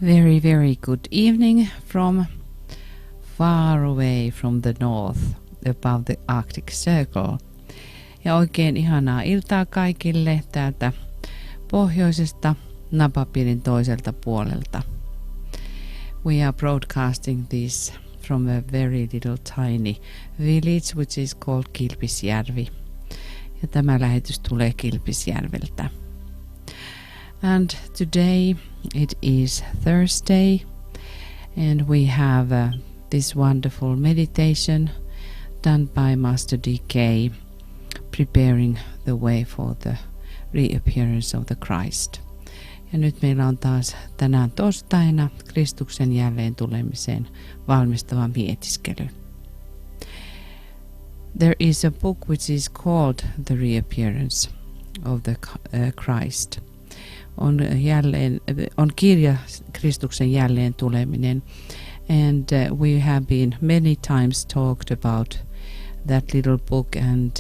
Very, very good evening from far away from the north, above the Arctic Circle. Ja oikein ihanaa iltaa kaikille täältä pohjoisesta napapiirin toiselta puolelta. We are broadcasting this from a very little tiny village which is called Kilpisjärvi. Ja tämä lähetys tulee Kilpisjärveltä. And today it is Thursday and we have this wonderful meditation done by Master D.K. preparing the way for the reappearance of the Christ. Ja nyt meillä on taas tänään torstaina Kristuksen jälleen tulemiseen valmistava mietiskely. There is a book which is called The Reappearance of the Christ. On kirja Kristuksen jälleen tuleminen, and we have been many times talked about that little book and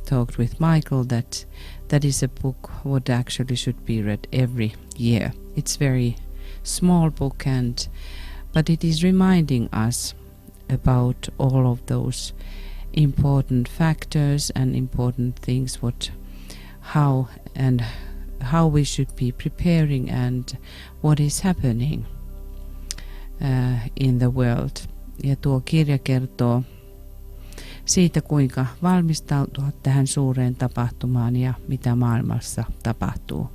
talked with Michael that is a book what actually should be read every year. It's very small book but it is reminding us about all of those important factors and important things how we should be preparing and what is happening in the world. Ja tuo kirja kertoo siitä, kuinka valmistautua tähän suureen tapahtumaan ja mitä maailmassa tapahtuu.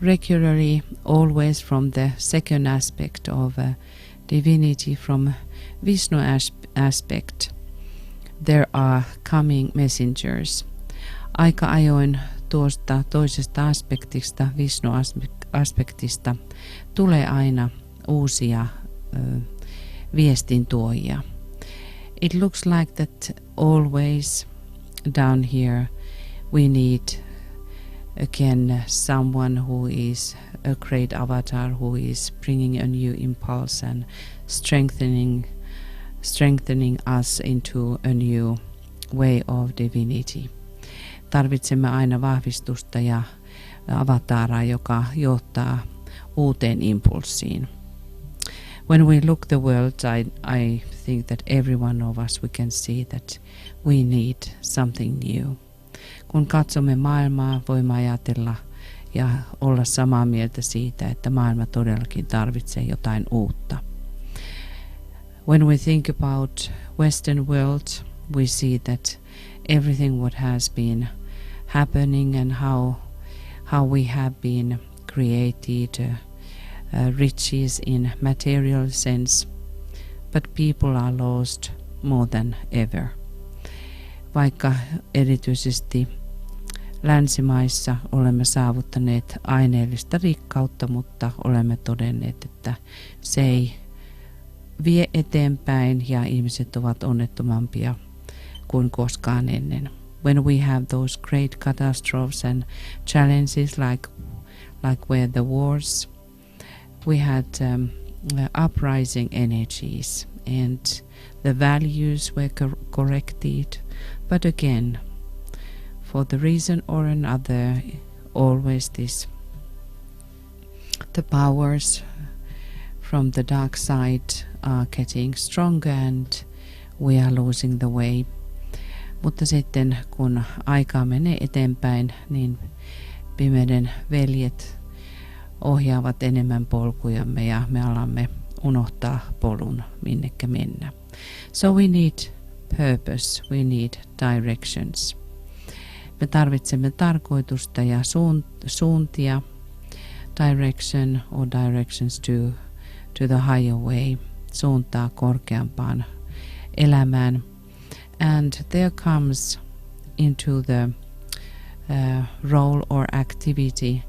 Regularly, always from the second aspect of divinity, from Vishnu aspect, there are coming messengers. Aika ajoin tuosta toisesta aspektista, Vishnu-aspektista, tulee aina uusia viestintuojia. It looks like that always down here we need again someone who is a great avatar, who is bringing a new impulse and strengthening us into a new way of divinity. Tarvitsemme aina vahvistusta ja avataraa, joka johtaa uuteen impulssiin. When we look the world, I think that every one of us, we can see that we need something new. Kun katsomme maailmaa, voimme ajatella ja olla samaa mieltä siitä, että maailma todellakin tarvitsee jotain uutta. When we think about Western world, we see that everything what has been happening and how we have been created riches in material sense, but people are lost more than ever. Vaikka erityisesti länsimaissa olemme saavuttaneet aineellista rikkautta, mutta olemme todenneet, että se ei vie eteenpäin ja ihmiset ovat onnettomampia kuin koskaan ennen. When we have those great catastrophes and challenges like where the wars, we had uprising energies and the values were corrected, but again, for the reason or another, always the powers from the dark side are getting stronger and we are losing the way. Mutta sitten kun aikaa menee eteenpäin, niin pimeyden veljet ohjaavat enemmän polkujamme ja me alamme unohtaa polun, minnekä mennä. So we need purpose, we need directions. Me tarvitsemme tarkoitusta ja suuntia, direction or directions to the higher way, suuntaa korkeampaan elämään. And there comes into the role or activity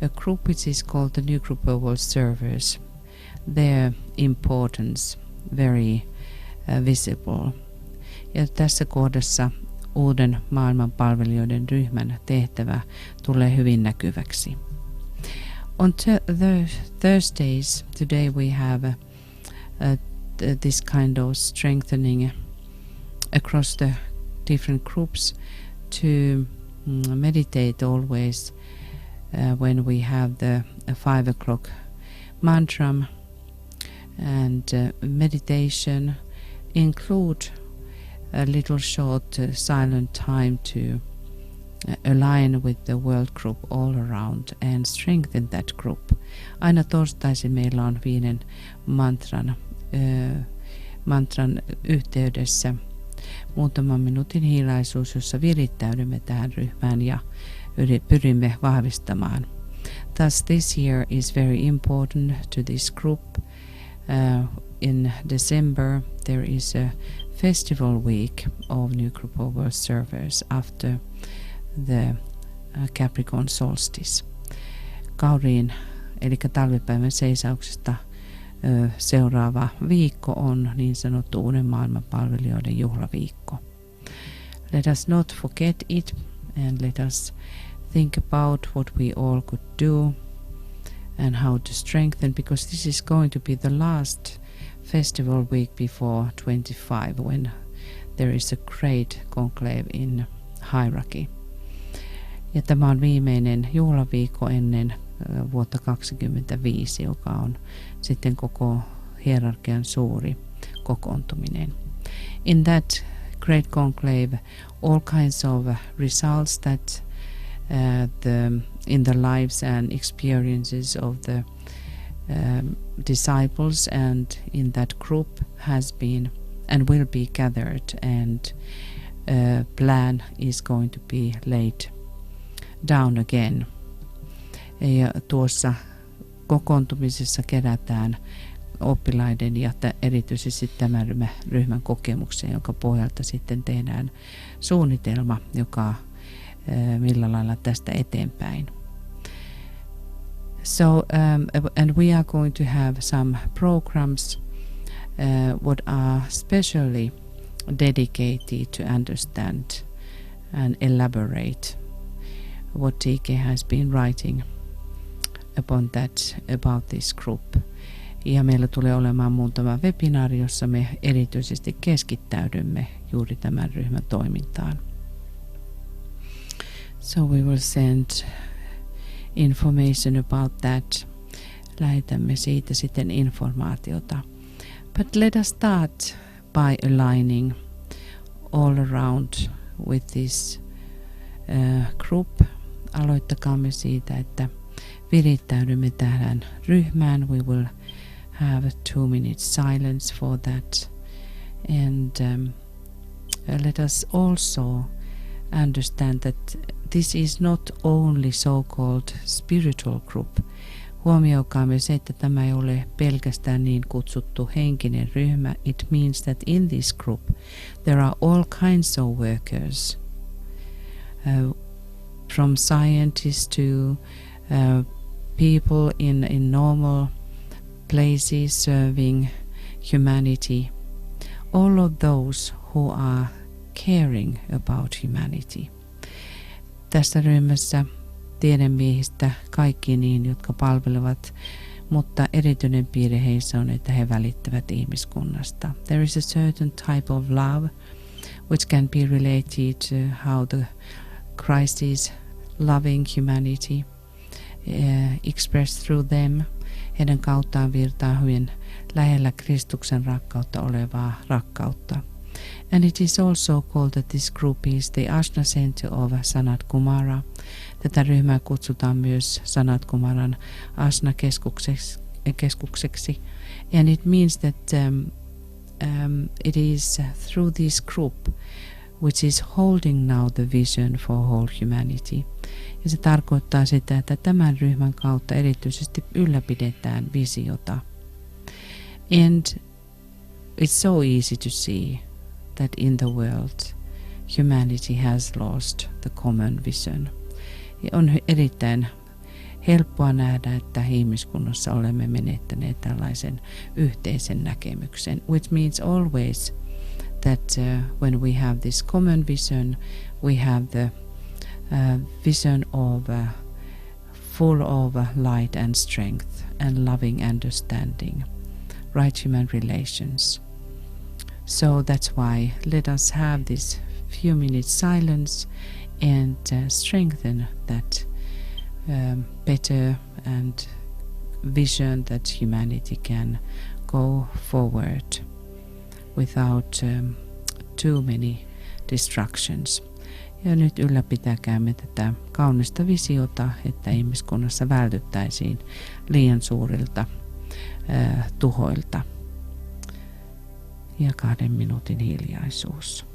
a group which is called the New Group of World Servers. Their importance very visible. Ja tässä kohdassa uuden maailman palvelijoiden ryhmän tehtävä tulee hyvin näkyväksi. On the Thursdays today we have this kind of strengthening across the different groups to meditate always when we have the 5 o'clock mantra, and meditation include a little short silent time to align with the world group all around and strengthen that group. Aina torstaisin meillä on 5 mantran yhteydessä muutaman minuutin hiljaisuus, jossa virittäydymme tähän ryhmään ja pyrimme vahvistamaan. Thus this year is very important to this group. In December there is a festival week of New Group of World Servers after the Capricorn solstice. Kauriin eli talvipäivän seisauksesta seuraava viikko on niin sanottu uuden maailman palvelijoiden juhlaviikko. Let us not forget it and let us think about what we all could do and how to strengthen, because this is going to be the last festival week before 25 when there is a great conclave in hierarchy. Ja tämä on viimeinen juhlaviikko ennen vuotta 2025, joka on sitten koko hierarkian suuri kokoontuminen. In that great conclave, all kinds of results that in the lives and experiences of the disciples and in that group has been and will be gathered, and a plan is going to be laid down again. Ja tuossa kokoontumisessa kerätään oppilaiden ja erityisesti tämän ryhmän kokemuksia, jonka pohjalta sitten tehdään suunnitelma, joka millä lailla tästä eteenpäin. So and we are going to have some programs what are specially dedicated to understand and elaborate what TK has been writing about this group. Ja meillä tulee olemaan muutama webinaari, jossa me erityisesti keskittäydymme juuri tämän ryhmän toimintaan. So we will send information about that. Lähetämme siitä sitten informaatiota. But let us start by aligning all around with this group. Aloittakaamme siitä, että virittäydymme tähän ryhmään. We will have a 2 minutes silence for that. And let us also understand that this is not only so-called spiritual group. Huomioikaamme se, että tämä ei ole pelkästään niin kutsuttu henkinen ryhmä. It means that in this group there are all kinds of workers, from scientists to people in normal places serving humanity, all of those who are caring about humanity. Tässä ryhmässä tiedemiehistä kaikki niin, jotka palvelevat, mutta erityinen piirre heissä on, että he välittävät ihmiskunnasta. There is a certain type of love which can be related to how the Christ is loving humanity, expressed through them. Heidän kauttaan virtaa hyvin lähellä Kristuksen rakkautta olevaa rakkautta. And it is also called that this group is the Ashna Center of Sanat Kumara. Tätä ryhmää kutsutaan myös Sanat Kumaran Ashna-keskukseksi. And it means that it is through this group which is holding now the vision for whole humanity. Ja se tarkoittaa sitä, että tämän ryhmän kautta erityisesti ylläpidetään visiota. And it's so easy to see that in the world humanity has lost the common vision. Ja on erittäin helppoa nähdä, että ihmiskunnassa olemme menettäneet tällaisen yhteisen näkemyksen, which means always that when we have this common vision, we have the vision of full of light and strength and loving understanding, right human relations. So that's why let us have this few minutes silence and strengthen that better and vision that humanity can go forward without too many distractions. Ja nyt ylläpitäkäämme tätä kaunista visiota, että ihmiskunnassa vältyttäisiin liian suurilta tuhoilta. Ja 2 minuutin hiljaisuus.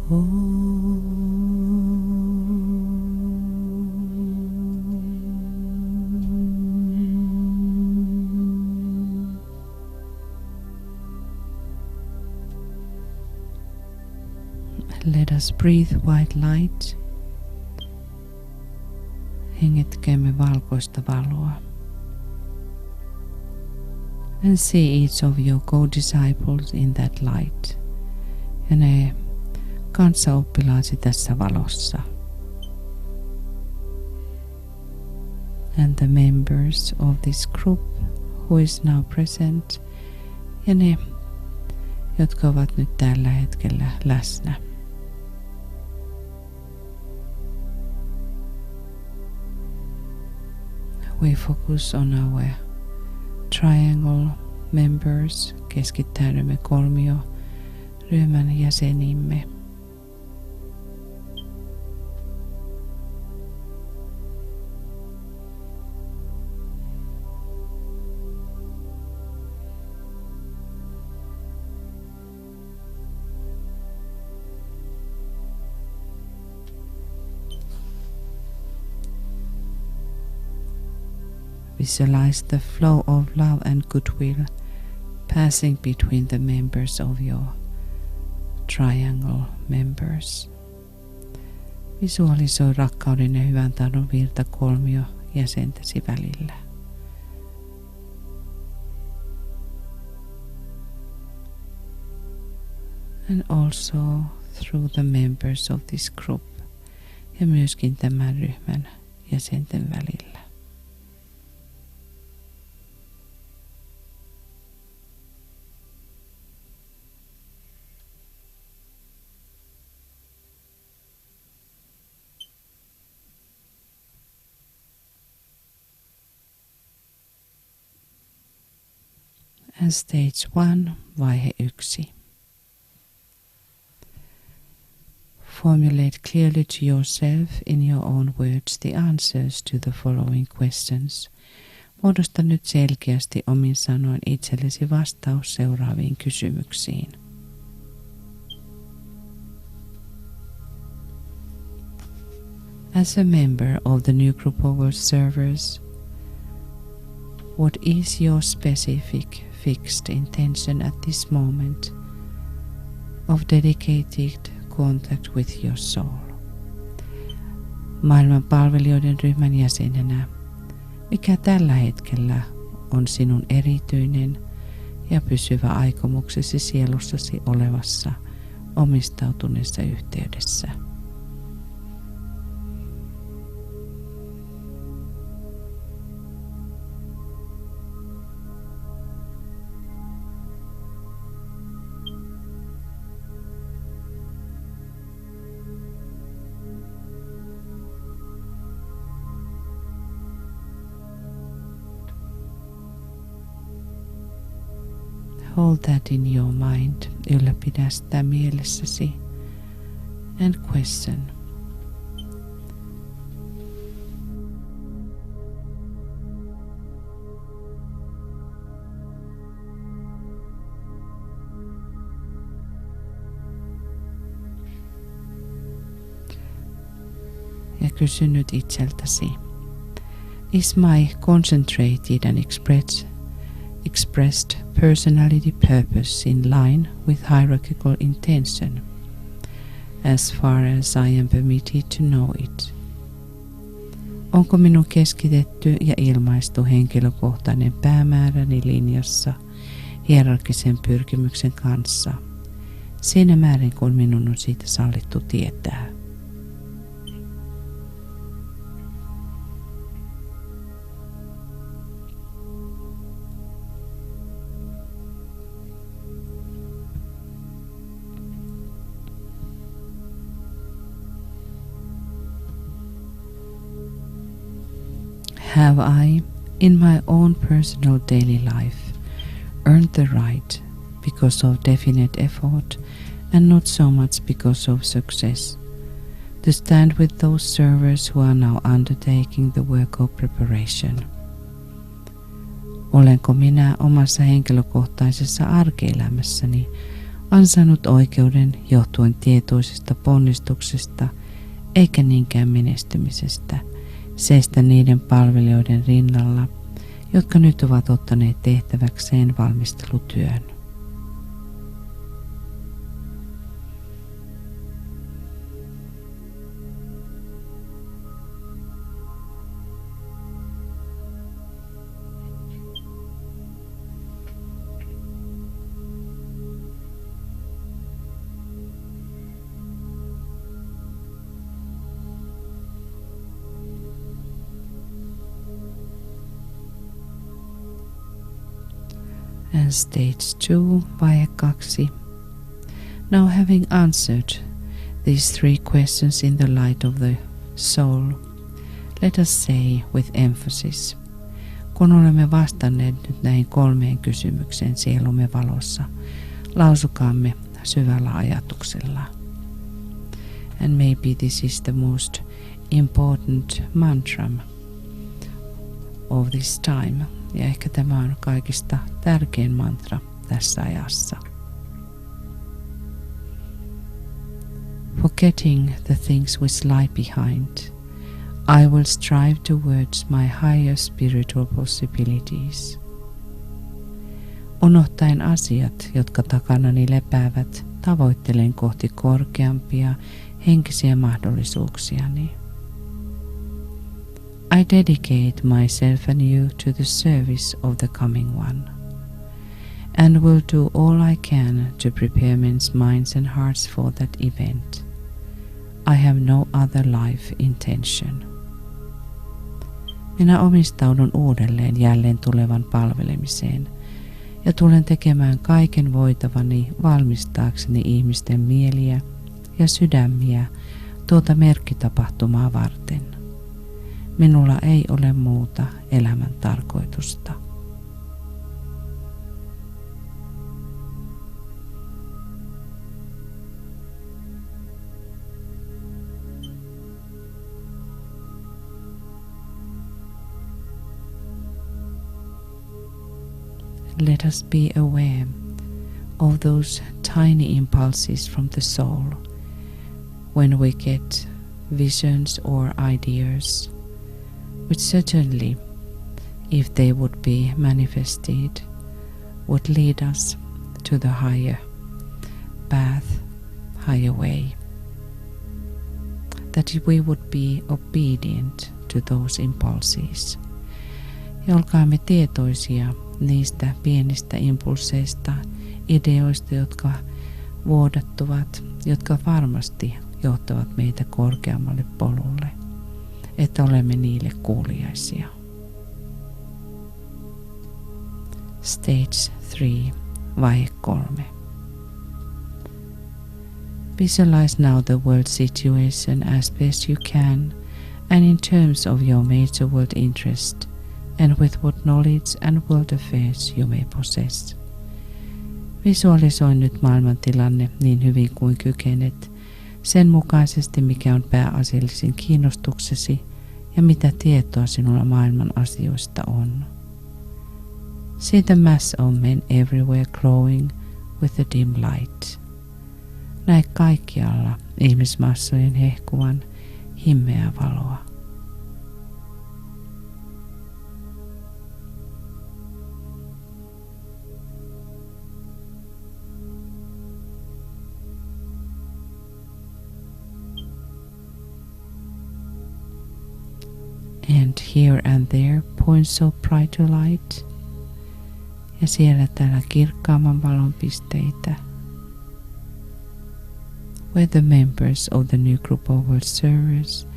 Let us breathe white light. Hengitkäämme valkoista valoa. And see each of your co-disciples in that light. Ja ne kanssaoppilaasi tässä valossa. And the members of this group who is now present. Ja ne, jotka ovat nyt tällä hetkellä läsnä. We focus on our triangle members, keskittäydymme kolmio ryhmän jäsenimme. Visualize the flow of love and goodwill passing between the members of your triangle members. Visualisoi rakkauden ja hyvän tahdon virta kolmio jäsentäsi välillä. And also through the members of this group ja myöskin tämän ryhmän jäsenten välillä. And stage 1, vaihe 1. Formulate clearly to yourself in your own words the answers to the following questions. Muodosta nyt selkeästi omin sanoin itsellesi vastaus seuraaviin kysymyksiin. As a member of the new group of observers, what is your specific fixed intention at this moment of dedicated contact with your soul? Maailman palvelijoiden ryhmän jäsenenä, mikä tällä hetkellä on sinun erityinen ja pysyvä aikomuksesi sielussasi olevassa omistautuneessa yhteydessä? Hold that in your mind, ylläpidä sitä mielessäsi, and question. Ja kysy nyt itseltäsi, is my concentrated and expressed personality purpose in line with hierarchical intention, as far as I am permitted to know it? Onko minun keskitetty ja ilmaistu henkilökohtainen päämääräni linjassa hierarkisen pyrkimyksen kanssa, siinä määrin kun minun on siitä sallittu tietää? Have I, in my own personal daily life, earned the right because of definite effort and not so much because of success, to stand with those servers who are now undertaking the work of preparation? Olenko minä omassa henkilökohtaisessa arkielämässäni ansainnut oikeuden johtuen tietoisesta ponnistuksesta eikä niinkään menestymisestä, seistä niiden palvelijoiden rinnalla, jotka nyt ovat ottaneet tehtäväkseen valmistelutyön. And stage 2, vaihe 2. Now having answered these 3 questions in the light of the soul, let us say with emphasis, kun olemme vastanneet nyt näihin 3 kysymykseen sielumme valossa, lausukaamme syvällä ajatuksella. And maybe this is the most important mantra of this time. Ja ehkä tämä on kaikista tärkein mantra tässä ajassa. Forgetting the things which lie behind, I will strive towards my higher spiritual possibilities. Unohtaen asiat, jotka takanani lepäävät, tavoittelen kohti korkeampia henkisiä mahdollisuuksiani. I dedicate myself anew to the service of the coming one, and will do all I can to prepare men's minds and hearts for that event. I have no other life intention. Minä omistaudun uudelleen jälleen tulevan palvelemiseen, ja tulen tekemään kaiken voitavani valmistaakseni ihmisten mieliä ja sydämiä tuota merkkitapahtumaa varten. Minulla ei ole muuta elämän tarkoitusta. Let us be aware of those tiny impulses from the soul when we get visions or ideas, which certainly, if they would be manifested, would lead us to the higher path, higher way. That we would be obedient to those impulses. Ja olkaamme tietoisia niistä pienistä impulseista, ideoista, jotka vuodattuvat, jotka varmasti johtavat meitä korkeammalle polulle, että olemme niille kuuliaisia. Stage 3, vaihe 3. Visualize now the world situation as best you can and in terms of your major world interest and with what knowledge and world affairs you may possess. Visualisoi nyt maailmantilanne niin hyvin kuin kykenet, sen mukaisesti mikä on pääasiallisin kiinnostuksesi ja mitä tietoa sinulla maailman asioista on. See the mass of men everywhere glowing with a dim light. Näe kaikkialla ihmismassojen hehkuvan himmeää valoa. And here and there points of brighter light. Ja siellä täällä kirkkaamman valon pisteitä. Where the members of the new group of world servers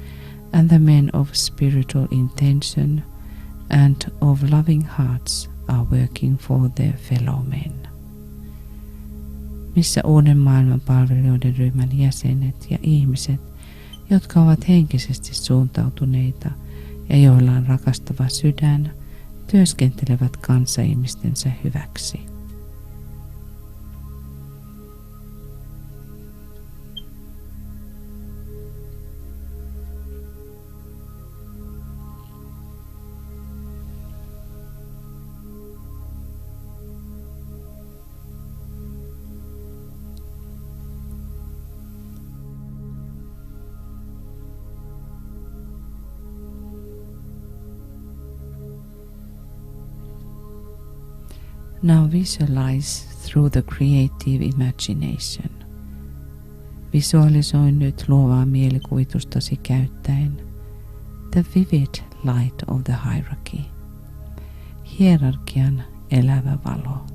and the men of spiritual intention and of loving hearts are working for their fellow men. Missä uuden maailman palvelijoiden ryhmän jäsenet ja ihmiset, jotka ovat henkisesti suuntautuneita ja joilla on rakastava sydän, työskentelevät kanssaihmistensä hyväksi. Now visualize through the creative imagination. Visualisoi nyt luovaa mielikuvitustasi käyttäen the vivid light of the hierarchy, hierarkian elävä valo.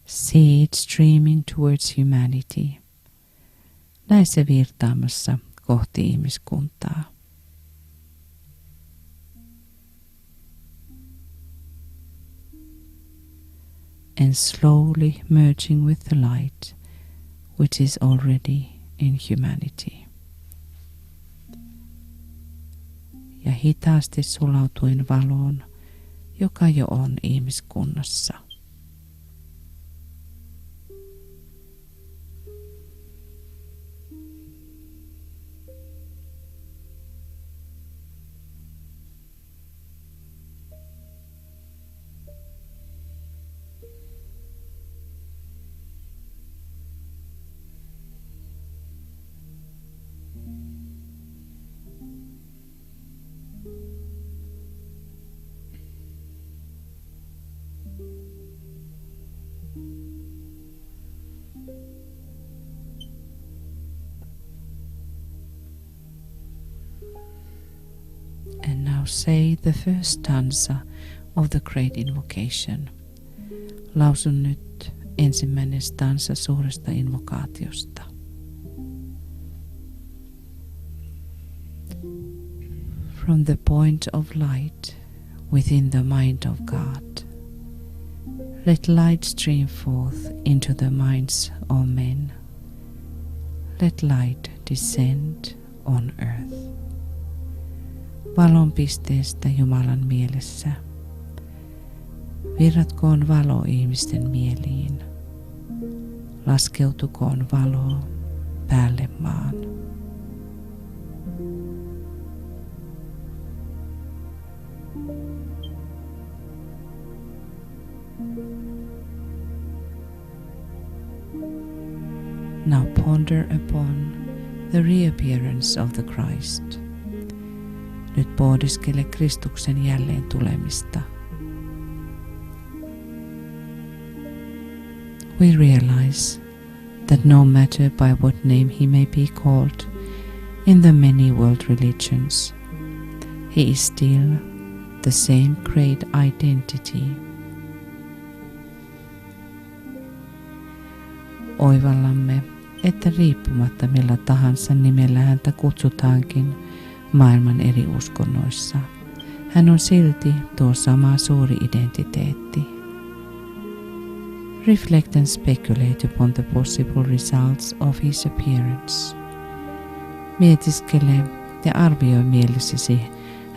See it streaming towards humanity. Näe se virtaamassa kohti ihmiskuntaa. And slowly merging with the light, which is already in humanity. Ja hitaasti sulautuen valoon, joka jo on ihmiskunnassa. And now say the first stanza of the great invocation. Lausu nyt ensimmäinen stansa suuresta invokaatiosta. From the point of light within the mind of God, let light stream forth into the minds of men. Let light descend on earth. Valon pisteestä Jumalan mielessä. Virratkoon valo ihmisten mieliin. Laskeutukoon valo päälle maan. Now ponder upon the reappearance of the Christ. Nyt pohdiskele Kristuksen jälleen tulemista. We realize that no matter by what name he may be called in the many world religions, he is still the same great identity. Oivallamme, että riippumatta millä tahansa nimellä häntä kutsutaankin maailman eri uskonnoissa, hän on silti tuo sama suuri identiteetti. Reflect and speculate upon the possible results of his appearance. Mietiskele ja arvioi mielessäsi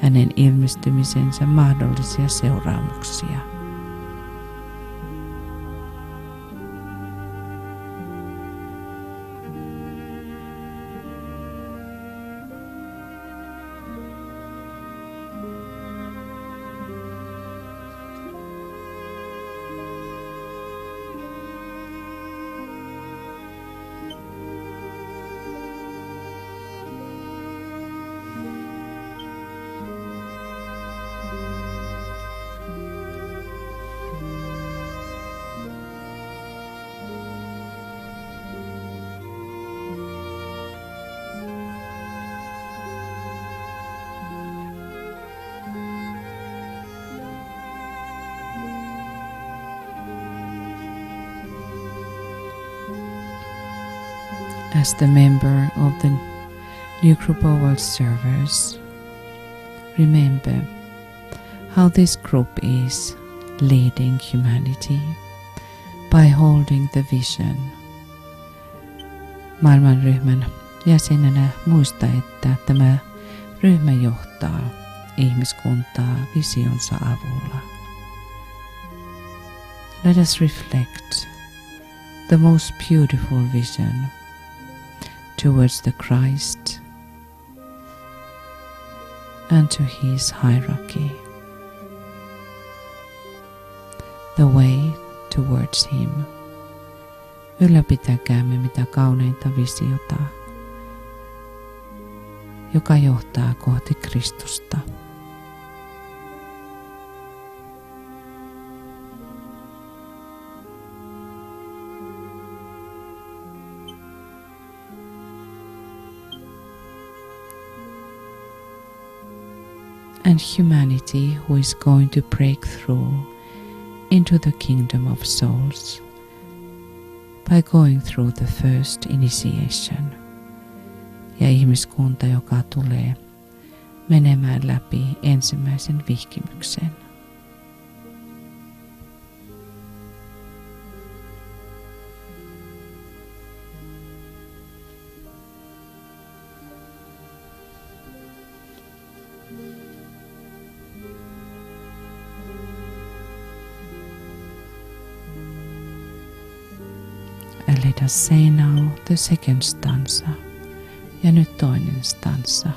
hänen ilmestymisensä mahdollisia seuraamuksia. As the member of the new group of world servers, remember how this group is leading humanity by holding the vision. Maailmanryhmän jäsenenä muista, että tämä ryhmä johtaa ihmiskuntaa visionsa avulla. Let us reflect the most beautiful vision towards the Christ and to his hierarchy. the way towards Him. Ylläpitäkäämme mitä kauneinta visiota, joka johtaa kohti Kristusta. And humanity who is going to break through into the kingdom of souls by going through the first initiation. Ja ihmiskunta, joka tulee menemään läpi ensimmäisen vihkimyksen. And let us say now the second stanza. Ja nyt toinen stanza.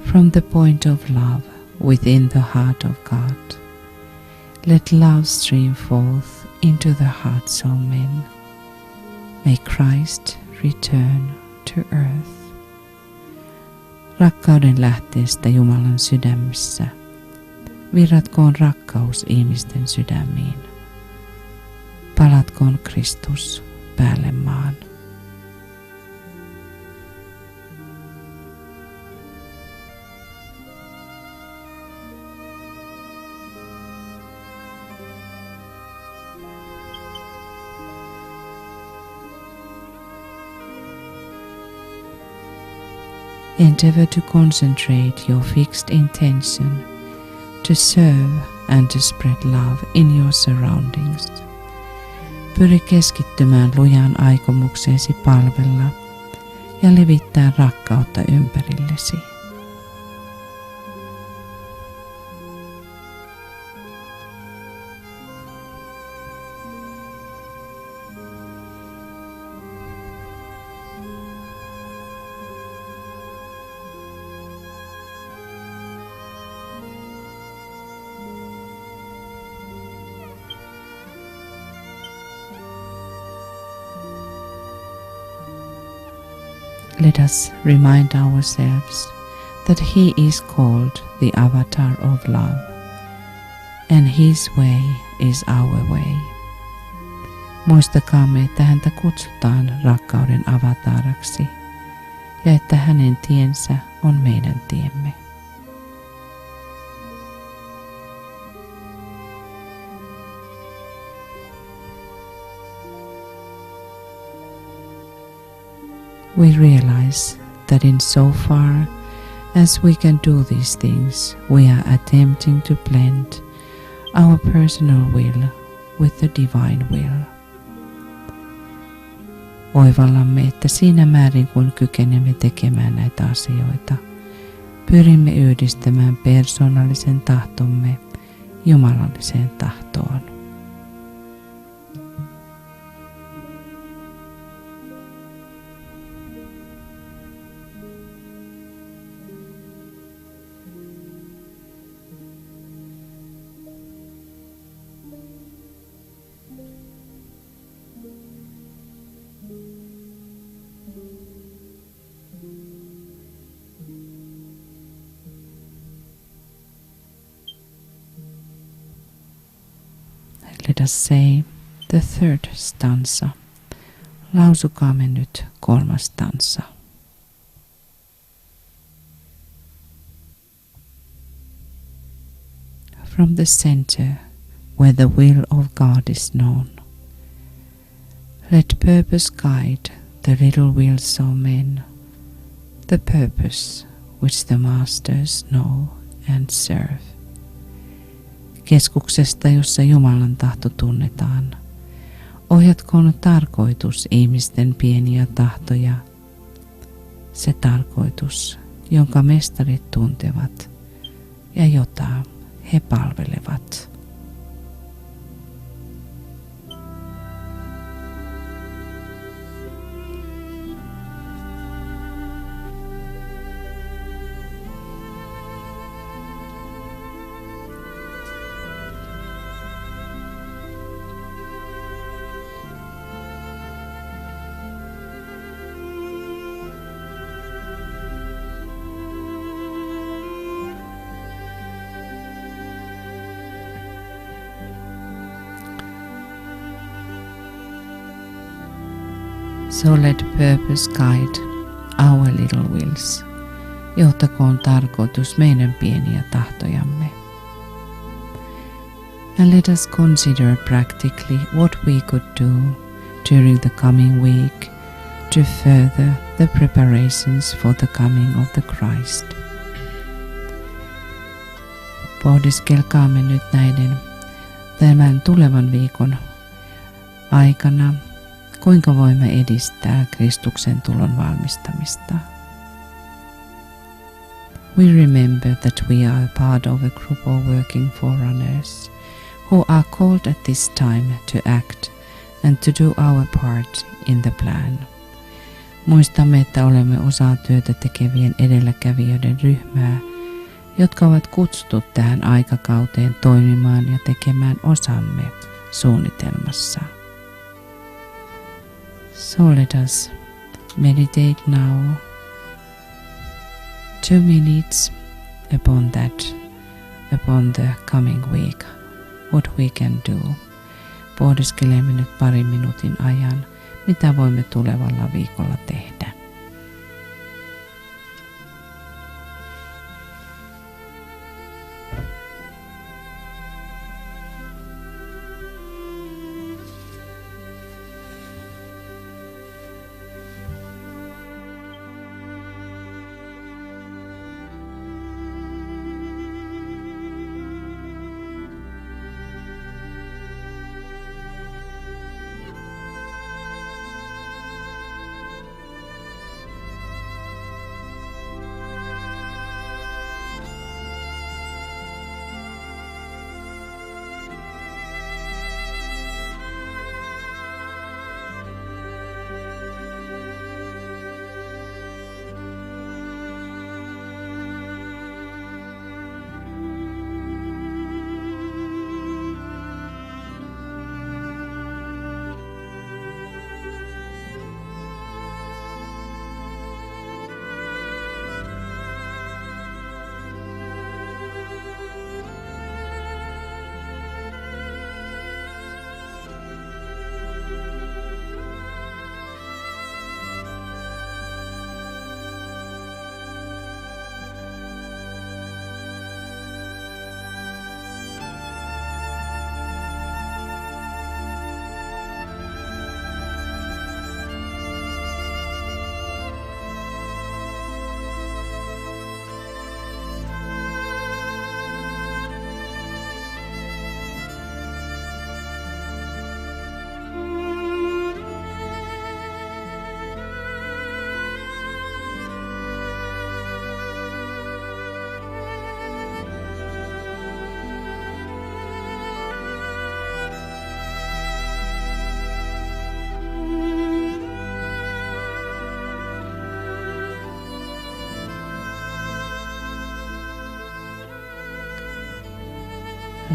From the point of love within the heart of God, let love stream forth into the hearts of men. May Christ return to earth. Rakkauden lähteestä Jumalan sydämissä virratkoon rakkaus ihmisten sydämiin. Palatkoon Kristus päälle maan. Endeavor to concentrate your fixed intention to serve and to spread love in your surroundings. Pyri keskittymään lujaan aikomukseesi palvella ja levittää rakkautta ympärillesi. Let us remind ourselves that He is called the Avatar of Love, and His way is our way. Muistakaamme, että häntä kutsutaan rakkauden avataraksi ja että hänen tiensä on meidän tiemme. We realize that in so far as we can do these things, we are attempting to blend our personal will with the divine will. Oivallamme, että siinä määrin kun kykenemme tekemään näitä asioita, pyrimme yhdistämään persoonallisen tahtomme jumalalliseen tahtoon. Let us say the third stanza. Lausukaamme nyt kolmas stanza. From the center where the will of God is known, let purpose guide the little wheels of men, the purpose which the masters know and serve. Keskuksesta, jossa Jumalan tahto tunnetaan, ohjatkoon tarkoitus ihmisten pieniä tahtoja, se tarkoitus, jonka mestarit tuntevat ja jota he palvelevat. So let purpose guide our little wills. Johtakoon tarkoitus meidän pieniä tahtojamme. And let us consider practically what we could do during the coming week to further the preparations for the coming of the Christ. Pohdiskelkaamme nyt tämän tulevan viikon aikana, kuinka voimme edistää Kristuksen tulon valmistamista. We remember that we are a part of a group of working forerunners who are called at this time to act and to do our part in the plan. Muistamme, että olemme osa työtä tekevien edelläkävijöiden ryhmää, jotka ovat kutsuttu tähän aikakauteen toimimaan ja tekemään osamme suunnitelmassa. So let us meditate now 2 minutes upon the coming week, what we can do. Pohdiskelemme nyt parin minuutin ajan, mitä voimme tulevalla viikolla tehdä.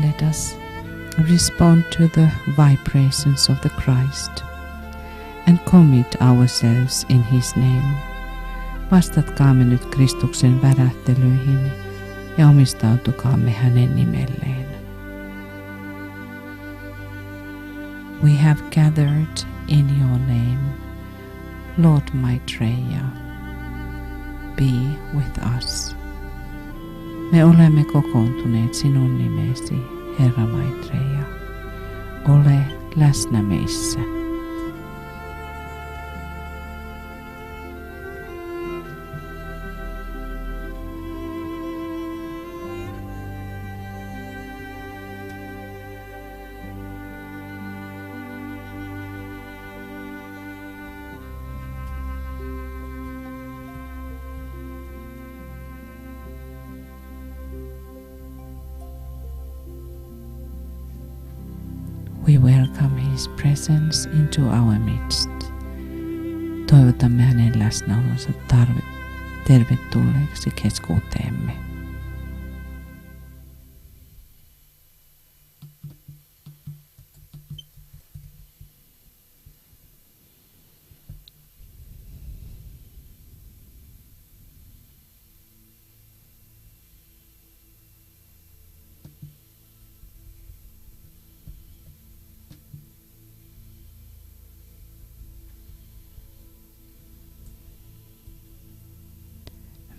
Let us respond to the vibrations of the Christ and commit ourselves in His name. Vastatkaamme nyt Kristuksen värähtelyihin ja omistautukaamme hänen nimelleen. We have gathered in your name, Lord Maitreya, be with us. Me olemme kokoontuneet sinun nimesi, Herra Maitreya. Ole läsnä meissä. We welcome His presence into our midst. Toivotamme hänen läsnäolonsa tervetulleeksi keskuuteemme.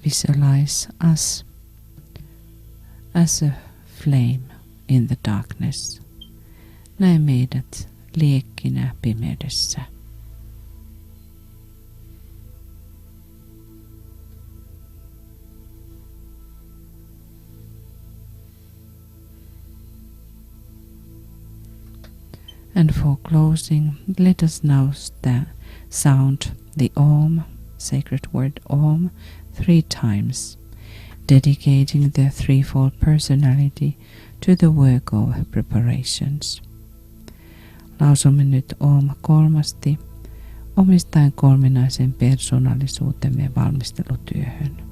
visualize us as a flame in the darkness. Näe meidät liekkinä pimeydessä. And for closing, let us now sound the Om, sacred word Om, 3 times, dedicating the threefold personality to the work of preparations. Lausumme nyt Om 3, omistaen kolminaisen persoonallisuutemme valmistelutyöhön.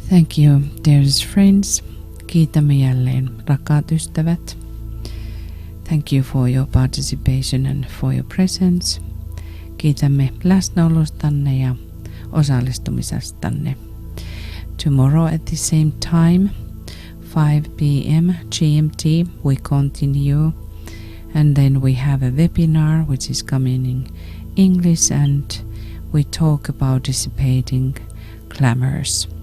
Thank you, dearest friends. Kiitämme jälleen, rakkaat ystävät. Thank you for your participation and for your presence. Kiitämme läsnäolostanne ja osallistumisestanne. Tomorrow at the same time, 5 p.m. GMT, we continue. And then we have a webinar which is coming in English, and we talk about dissipating glamours.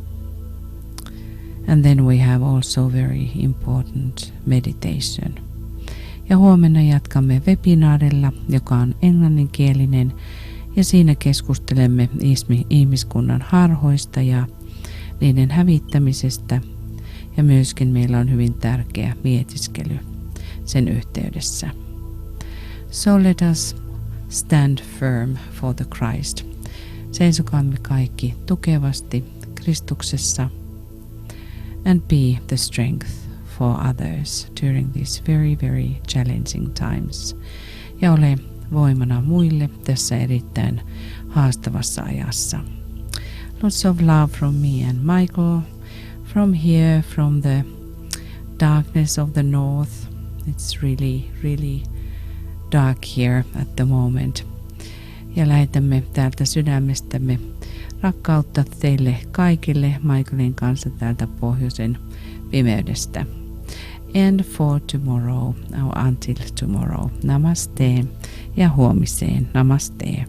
And then we have also very important meditation. Ja huomenna jatkamme webinaarilla, joka on englanninkielinen, ja siinä keskustelemme ihmiskunnan harhoista ja niiden hävittämisestä, ja myöskin meillä on hyvin tärkeä mietiskely sen yhteydessä. So let us stand firm for the Christ. Seisokaamme kaikki tukevasti Kristuksessa, and be the strength for others during these very, very challenging times. Ja ole voimana muille tässä erittäin haastavassa ajassa. Lots of love from me and Michael, from here, from the darkness of the north. It's really, really dark here at the moment. Ja lähetämme täältä sydämestämme rakkautta teille kaikille Michaelin kanssa täältä pohjoisen pimeydestä. And for tomorrow, or until tomorrow. Namaste ja huomiseen. Namaste.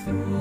through